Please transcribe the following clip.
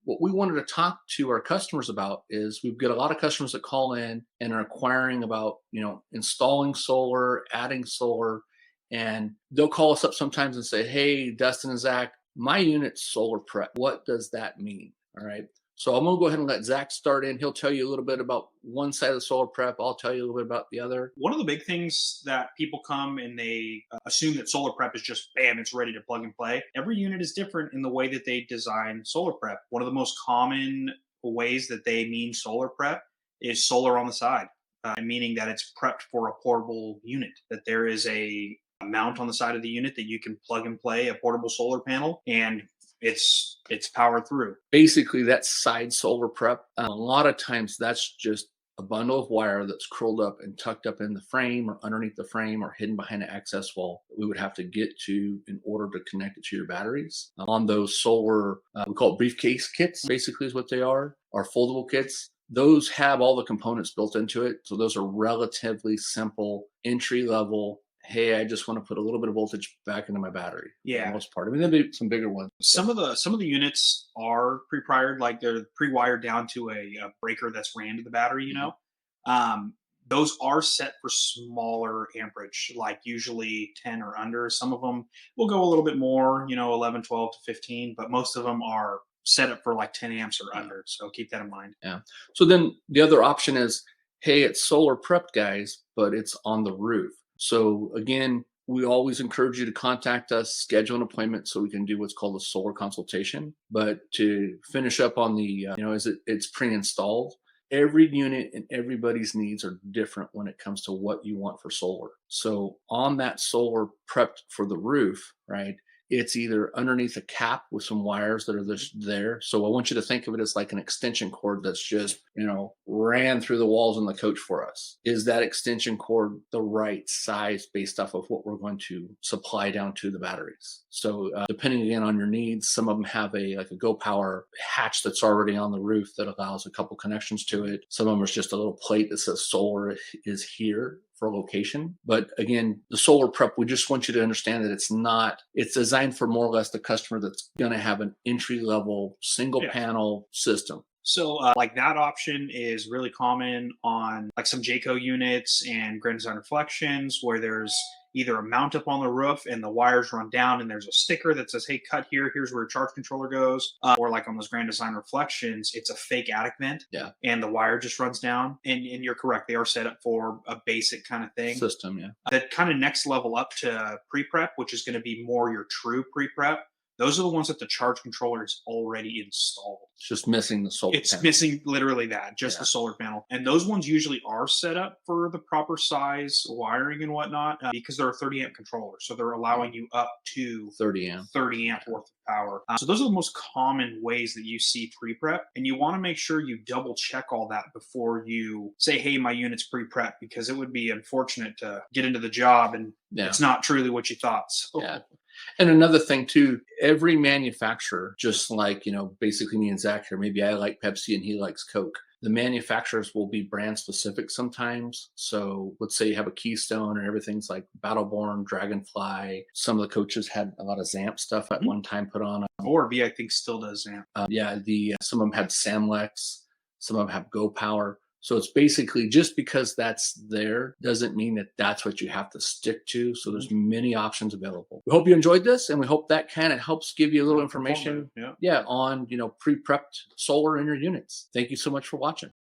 what we wanted to talk to our customers about is we've got a lot of customers that call in and are inquiring about, installing solar, adding solar, and they'll call us up sometimes and say, "Hey, Dustin and Zach, my unit's solar prep. What does that mean?" All right. So I'm going to go ahead and let Zach start in. He'll tell you a little bit about one side of the solar prep. I'll tell you a little bit about the other. One of the big things that people come and they assume that solar prep is just bam, it's ready to plug and play. Every unit is different in the way that they design solar prep. One of the most common ways that they mean solar prep is solar on the side, meaning that it's prepped for a portable unit, that there is a mount on the side of the unit that you can plug and play a portable solar panel, and it's powered through. Basically, that side solar prep, a lot of times that's just a bundle of wire that's curled up and tucked up in the frame or underneath the frame or hidden behind an access wall that we would have to get to in order to connect it to your batteries. On those solar, we call it briefcase kits, basically is what they are foldable kits. Those have all the components built into it. So those are relatively simple, entry level. Hey, I just want to put a little bit of voltage back into my battery. Yeah. For the most part. I mean, there'll be some bigger ones. Some of the units are pre-wired, like they're pre-wired down to a breaker that's ran to the battery. Those are set for smaller amperage, like usually 10 or under. Some of them will go a little bit more, 11, 12 to 15, but most of them are set up for like 10 amps or under. So keep that in mind. Yeah. So then the other option is, hey, it's solar prepped, guys, but it's on the roof. So again, we always encourage you to contact us, schedule an appointment so we can do what's called a solar consultation. But to finish up on the, it's pre-installed. Every unit and everybody's needs are different when it comes to what you want for solar. So on that solar prepped for the roof, right? It's either underneath a cap with some wires that are just there. So I want you to think of it as like an extension cord that's just, ran through the walls in the coach for us. Is that extension cord the right size based off of what we're going to supply down to the batteries? So depending again on your needs, some of them have a Go Power hatch that's already on the roof that allows a couple connections to it. Some of them is just a little plate that says solar is here for location. But again, the solar prep, we just want you to understand that it's designed for more or less the customer that's going to have an entry level single panel system. So like that option is really common on like some Jayco units and Grand Design Reflections, where there's either a mount up on the roof and the wires run down and there's a sticker that says, hey, cut here, here's where your charge controller goes. Or like on those Grand Design Reflections, it's a fake attic vent. Yeah. And the wire just runs down. And you're correct, they are set up for a basic kind of thing. System, yeah. That kind of next level up to pre-prep, which is going to be more your true pre-prep. Those are the ones that the charge controller is already installed. It's just missing the solar It's panel. missing literally that, just the solar panel. And those ones usually are set up for the proper size wiring and whatnot because they're a 30 amp controller. So they're allowing you up to 30 amp worth of power. So those are the most common ways that you see pre-prep. And you want to make sure you double check all that before you say, hey, my unit's pre-prep, because it would be unfortunate to get into the job and it's not truly what you thought. So. Yeah. And another thing too, every manufacturer, just like, basically me and Zach here, maybe I like Pepsi and he likes Coke. The manufacturers will be brand specific sometimes. So let's say you have a Keystone and everything's like Battleborn, Dragonfly. Some of the coaches had a lot of Zamp stuff at one time put on. Or V, I think, still does Zamp. Some of them had Samlex. Some of them have Go Power. So it's basically just because that's there doesn't mean that that's what you have to stick to. So there's many options available. We hope you enjoyed this, and we hope that kind of helps give you a little information on, pre-prepped solar in your units. Thank you so much for watching.